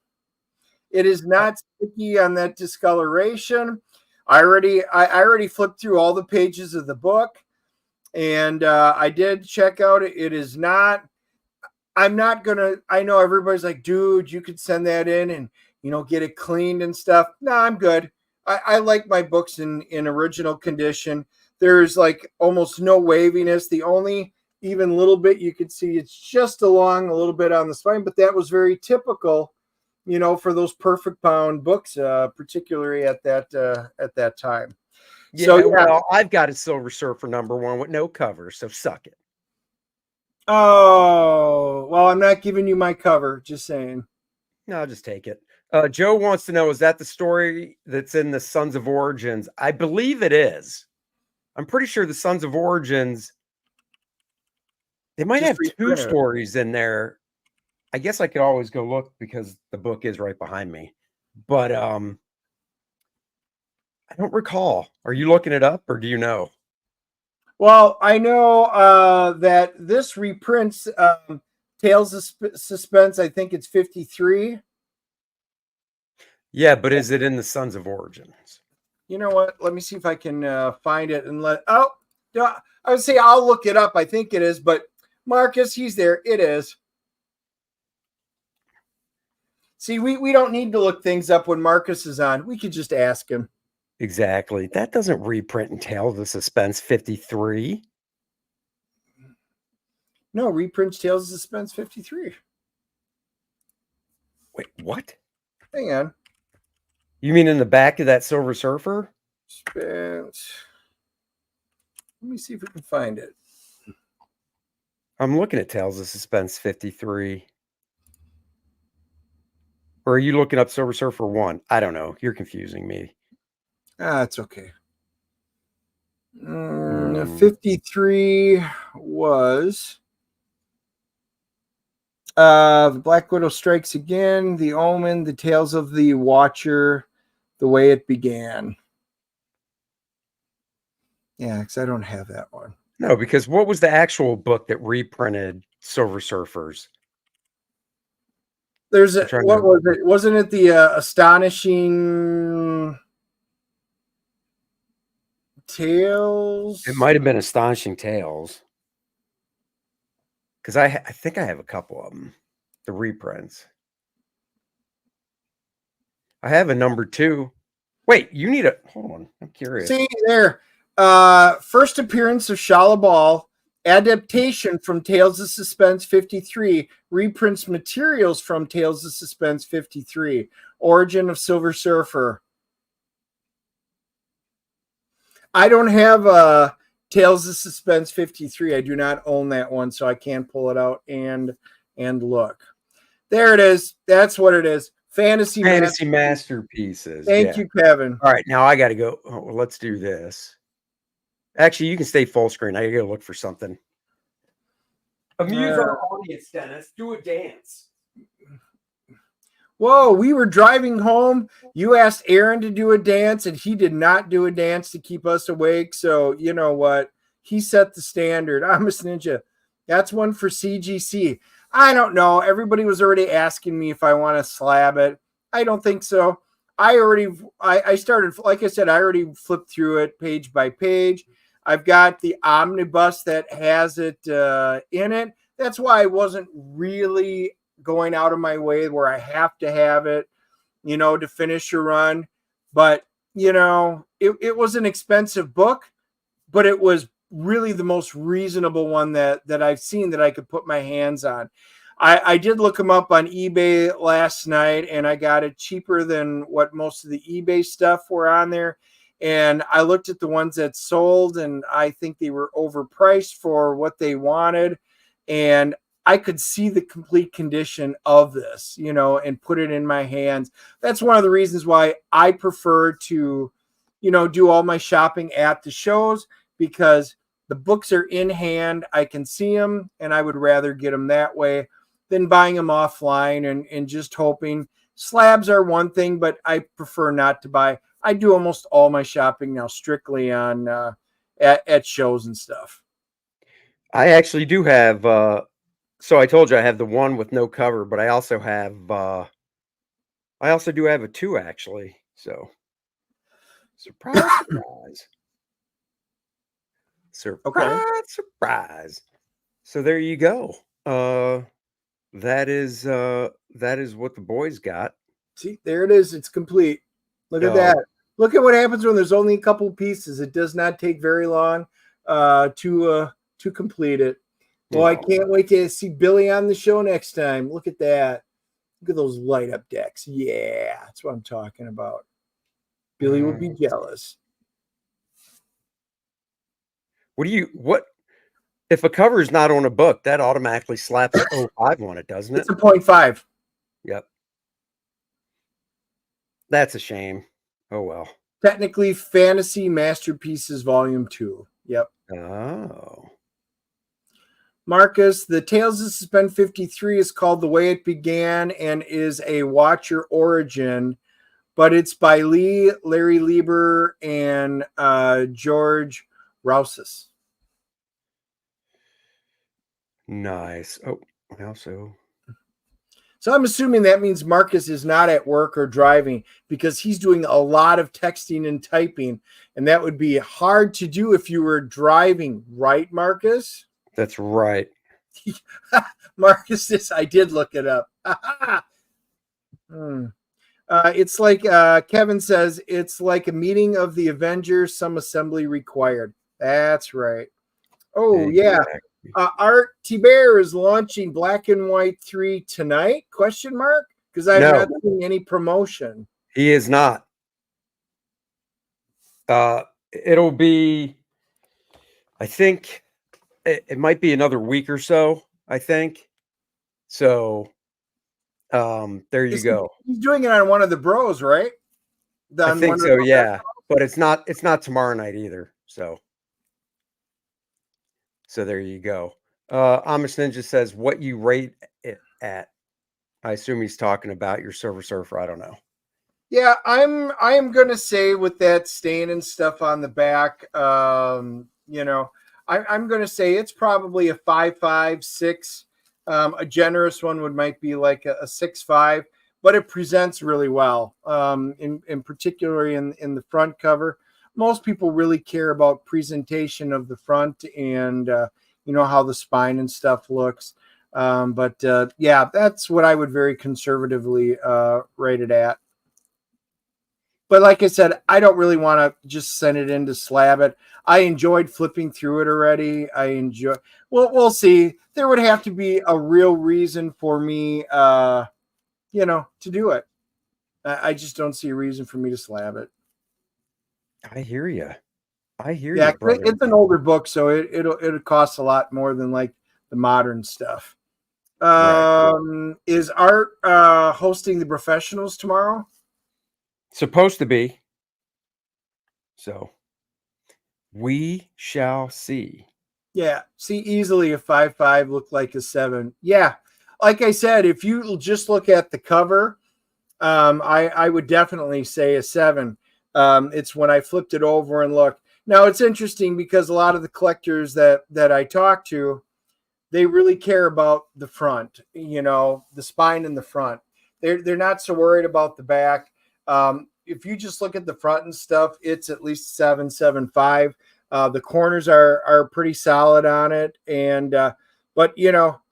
It is not sticky on that discoloration. I already flipped through all the pages of the book, and I did check out it. It is not. I'm not gonna. I know everybody's like, dude, you could send that in and get it cleaned and stuff. No, I'm good. I like my books in original condition. There's like almost no waviness. The only even little bit you could see, it's just along a little bit on the spine, but that was very typical, for those perfect bound books, particularly at that time. Yeah, so, well, I've got a Silver Surfer #1 with no cover, so suck it. Oh, well, I'm not giving you my cover, just saying. No, I'll just take it. Joe wants to know, is that the story that's in the Sons of Origins? I believe it is. I'm pretty sure the Sons of Origins, they might have 2 stories in there. I guess I could always go look because the book is right behind me. But I don't recall. Are you looking it up or do you know? Well, I know that this reprints Tales of Suspense. I think it's 53. Yeah, but is it in the Sons of Origins? You know what? Let me see if I can find it and I would say I'll look it up. I think it is, but Marcus, he's there. It is. See, we don't need to look things up when Marcus is on. We could just ask him. Exactly. That doesn't reprint in Tales of Suspense 53. No, reprints Tales of Suspense 53. Wait, what? Hang on. You mean in the back of that Silver Surfer? Suspense. Let me see if we can find it. I'm looking at Tales of Suspense 53. Or are you looking up Silver Surfer 1? I don't know. You're confusing me. It's okay. 53 was The Black Widow Strikes Again, The Omen, The Tales of the Watcher, The Way It Began. Yeah, because I don't have that one. No, because what was the actual book that reprinted Silver Surfers? There's I'm trying what to. was it? Wasn't it the Astonishing Tales? It might have been Astonishing Tales. Because I think I have a couple of them, the reprints. I have a number 2. Wait, you need a hold on. I'm curious. See there. First appearance of Shala Ball, adaptation from Tales of Suspense 53, reprints materials from Tales of Suspense 53, origin of Silver Surfer. I don't have Tales of Suspense 53. I do not own that one, so I can't pull it out and look. There it is. That's what it is. Fantasy Masterpieces. Thank you, Kevin. All right, now I got to go. Oh, well, let's do this. Actually, you can stay full screen. I got to look for something. Amuse our audience, Dennis. Do a dance. Whoa, we were driving home. You asked Aaron to do a dance, and he did not do a dance to keep us awake. So, you know what? He set the standard. I'm a ninja. That's one for CGC. I don't know. Everybody was already asking me if I want to slab it. I don't think so. I started, like I said, I already flipped through it page by page. I've got the omnibus that has it in it. That's why I wasn't really going out of my way where I have to have it, you know, to finish a run. But, you know, it was an expensive book, but it was really the most reasonable one that I've seen that I could put my hands on. I did look them up on eBay last night, and I got it cheaper than what most of the eBay stuff were on there. And I looked at the ones that sold, and I think they were overpriced for what they wanted. And I could see the complete condition of this, you know, and put it in my hands. That's one of the reasons why I prefer to, you know, do all my shopping at the shows, because the books are in hand. I can see them, and I would rather get them that way than buying them offline and just hoping. Slabs are one thing, but I prefer not to buy. I do almost all my shopping now strictly on at shows and stuff. I actually do have so I told you I have the one with no cover, but I also do have a 2 actually. So surprise, surprise. Surprise, surprise. So there you go. That is what the boys got. See, there it is. It's complete. Look at that. Look at what happens when there's only a couple pieces. It does not take very long to complete it. Well, I can't wait to see Billy on the show next time. Look at that. Look at those light up decks. Yeah, that's what I'm talking about. Billy would be jealous. What if a cover is not on a book, that automatically slaps 05 on it, doesn't it? It's a 0.5. Yep. That's a shame. Oh, well. Technically, Fantasy Masterpieces Volume 2. Yep. Oh. Marcus, the Tales of Suspense 53 is called The Way It Began and is a Watcher origin, but it's by Larry Lieber, and George Rouses. Nice. Oh, also. So I'm assuming that means Marcus is not at work or driving, because he's doing a lot of texting and typing, and that would be hard to do if you were driving, right, Marcus? That's right. Marcus, I did look it up. It's like Kevin says, it's like a meeting of the Avengers, some assembly required. That's right. Oh, yeah. Art Tiber is launching Black and White 3 tonight? Question mark? Because I've not seen any promotion. He is not. It'll be, I think it might be another week or so, I think. So there you go. He's doing it on one of the bros, right? I think so, yeah. But it's not tomorrow night either. So there you go. Amish Ninja says, what you rate it at? I assume he's talking about your Silver Surfer. I don't know. Yeah, I am gonna say with that stain and stuff on the back, I'm gonna say it's probably a 5.56. A generous one would might be like a 6.5, but it presents really well. In particular in the front cover. Most people really care about presentation of the front and how the spine and stuff looks. But yeah, that's what I would very conservatively rate it at. But like I said, I don't really want to just send it in to slab it. I enjoyed flipping through it already. Well, we'll see. There would have to be a real reason for me, to do it. I just don't see a reason for me to slab it. I hear you. I hear Yeah, you, brother. it's an older book, so it'll cost a lot more than like the modern stuff. Right. Is Art hosting the professionals tomorrow? Supposed to be. So we shall see. Yeah, see, easily a 5.5 looked like a 7. Yeah, like I said, if you just look at the cover, I would definitely say a 7. It's when I flipped it over and looked. Now it's interesting because a lot of the collectors that I talk to, they really care about the front, the spine in the front. They're not so worried about the back. If you just look at the front and stuff, it's at least 7.75. The corners are pretty solid on it, and but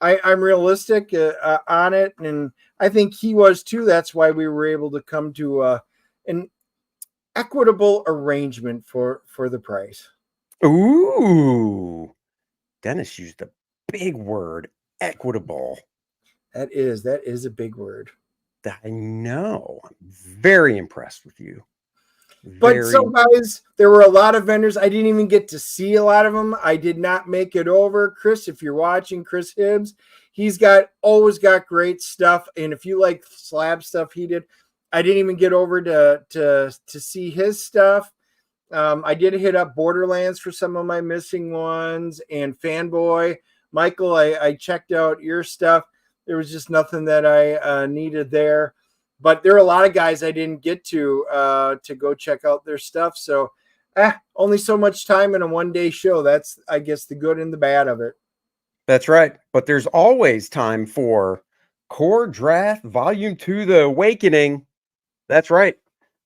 I'm realistic on it, and I think he was too. That's why we were able to come to an equitable arrangement for the price. Ooh. Dennis used a big word, equitable. That is a big word. I know. I'm very impressed with you. But Very. so, guys, there were a lot of vendors. I didn't even get to see a lot of them. I did not make it over. Chris, if you're watching, Chris Hibbs, he's always got great stuff. And if you like slab stuff he did, I didn't even get over to see his stuff. I did hit up Borderlands for some of my missing ones and Fanboy. Michael, I checked out your stuff. There was just nothing that I needed there. But there are a lot of guys I didn't get to go check out their stuff. So only so much time in a one-day show. That's, I guess, the good and the bad of it. That's right. But there's always time for Kor-Drath Volume 2, The Awakening. That's right.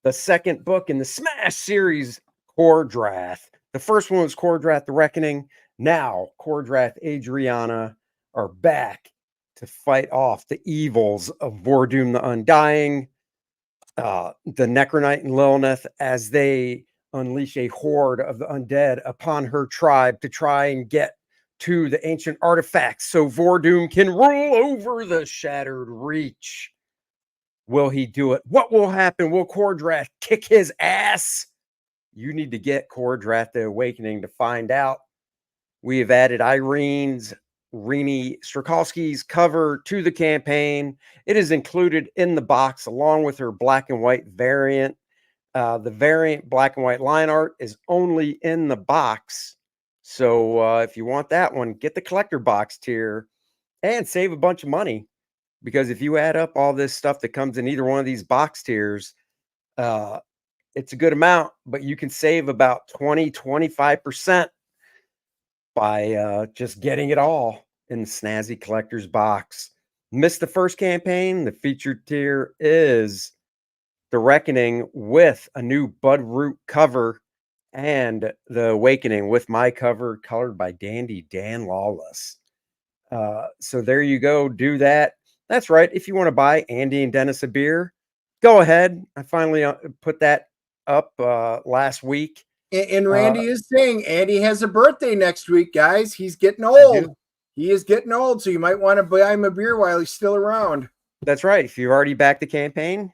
The second book in the Smash series, Kor-Drath. The first one was Kor-Drath, The Reckoning. Now, Kor-Drath, Adriana are back to fight off the evils of Vordoom the Undying, the Necronite and Lilneth, as they unleash a horde of the undead upon her tribe to try and get to the ancient artifacts so Vordoom can rule over the Shattered Reach. Will he do it? What will happen? Will Kor-Drath kick his ass? You need to get Kor-Drath the Awakening to find out. We have added Irene's Rini Strakowski's cover to the campaign. It is included in the box along with her black and white variant. The variant black and white line art is only in the box. So if you want that one, get the collector box tier and save a bunch of money. Because if you add up all this stuff that comes in either one of these box tiers, it's a good amount, but you can save about 20-25% by just getting it all in the snazzy collector's box. Missed the first campaign? The featured tier is The Reckoning with a new Budroot cover and The Awakening with my cover colored by Dandy Dan Lawless. So there you go. Do that. That's right. If you want to buy Andy and Dennis a beer, go ahead. I finally put that up last week. And Randy is saying Andy has a birthday next week, guys. He's getting old. He is getting old, so you might want to buy him a beer while he's still around. That's right. If you've already backed the campaign,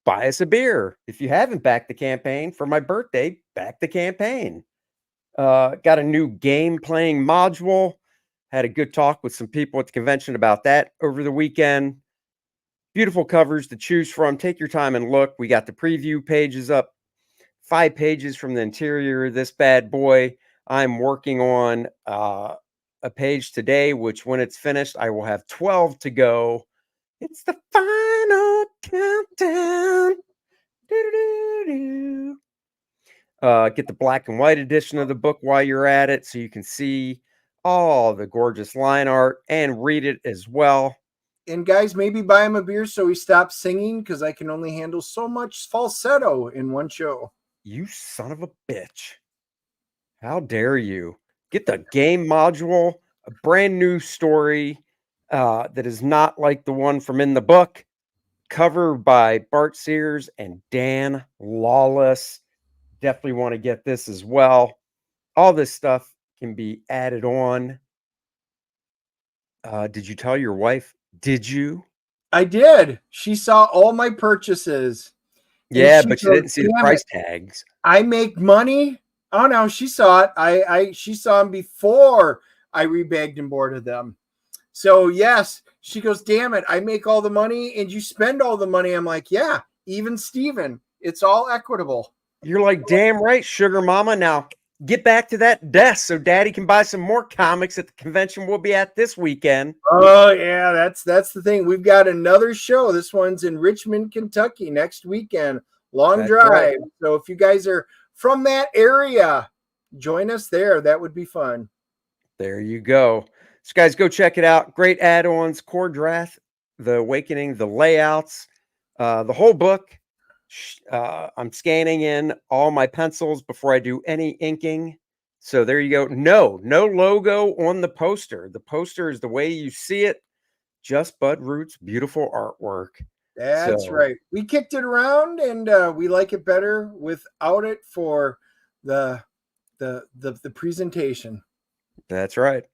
buy us a beer. If you haven't backed the campaign for my birthday, back the campaign. Got a new game playing module. Had a good talk with some people at the convention about that over the weekend. Beautiful covers to choose from. Take your time and look. We got the preview pages up. 5 pages from the interior of this bad boy. I'm working on a page today, which when it's finished, I will have 12 to go. It's the final countdown. Get the black and white edition of the book while you're at it so you can see all the gorgeous line art and read it as well. And guys, maybe buy him a beer so he stops singing, because I can only handle so much falsetto in one show. You son of a bitch. How dare you? Get the game module, a brand new story that is not like the one from in the book. Cover by Bart Sears and Dan Lawless. Definitely want to get this as well. All this stuff can be added on. Did you tell your wife? Did you? I did. She saw all my purchases. Yeah, but she didn't see the price tags. I make money. Oh no, she saw it. She saw them before I rebagged and boarded them. So yes, she goes, damn it, I make all the money and you spend all the money. I'm like, yeah, even Steven. It's all equitable. You're like, damn right, sugar mama. Now get back to that desk so daddy can buy some more comics at the convention we'll be at this weekend. Oh yeah, that's the thing. We've got another show. This one's in Richmond, Kentucky next weekend. Long drive. Right. So if you guys are from that area, join us there. That would be fun. There you go. So guys, go check it out. Great add-ons, Kor-Drath, The Awakening, the layouts, the whole book. I'm scanning in all my pencils before I do any inking. So there you go. No logo on the poster. The poster is the way you see it. Just Bud Root's beautiful artwork. That's right. We kicked it around, and we like it better without it for the presentation. That's right.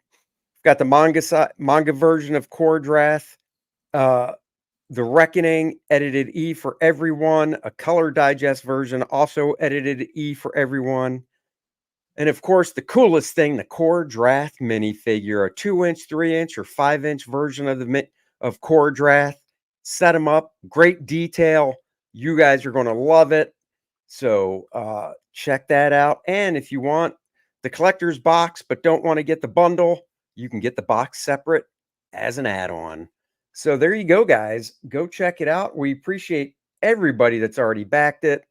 Got the manga version of Kor-Drath, The Reckoning, edited E for everyone, a color digest version, also edited E for everyone. And of course, the coolest thing, the Kor-Drath minifigure, a 2-inch, 3-inch, or 5-inch version of Kor-Drath. Set them up, great detail. You guys are going to love it. So check that out. And if you want the collector's box but don't want to get the bundle, you can get the box separate as an add-on. So there you go, guys. Go check it out. We appreciate everybody that's already backed it.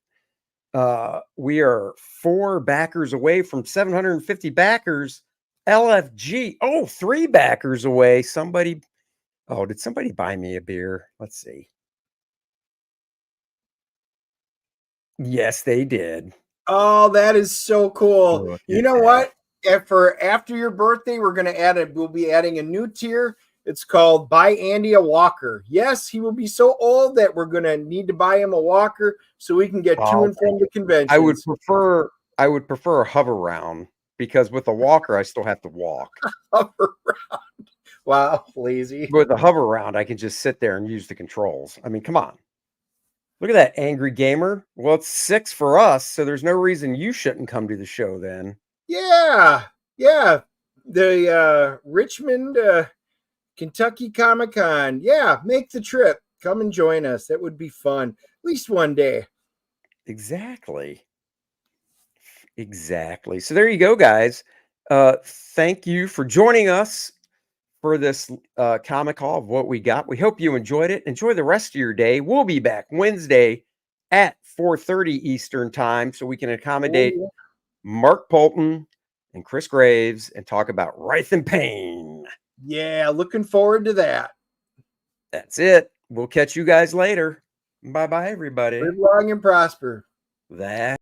We are 4 backers away from 750 backers. LFG. Oh, 3 backers away. Somebody. Oh, did somebody buy me a beer? Let's see. Yes, they did. Oh, that is so cool. You know what? After your birthday, we'll be adding a new tier. It's called Buy Andy a Walker. Yes, he will be so old that we're going to need to buy him a walker so we can get to and from the convention. I would prefer a hover round, because with a walker, I still have to walk. Hover round. Wow, lazy. With a hover round, I can just sit there and use the controls. I mean, come on. Look at that, angry gamer. Well, it's 6 for us, so there's no reason you shouldn't come to the show then. Yeah. The Richmond, Kentucky Comicon. Yeah, make the trip. Come and join us. That would be fun. At least one day. Exactly. So there you go, guys. Thank you for joining us for this comic haul of what we got. We hope you enjoyed it. Enjoy the rest of your day. We'll be back Wednesday at 4:30 Eastern time so we can accommodate Mark Polton and Chris Graves and talk about Wraith and Pain. Yeah, looking forward to that. That's it. We'll catch you guys later. Bye-bye, everybody. Live long and prosper. That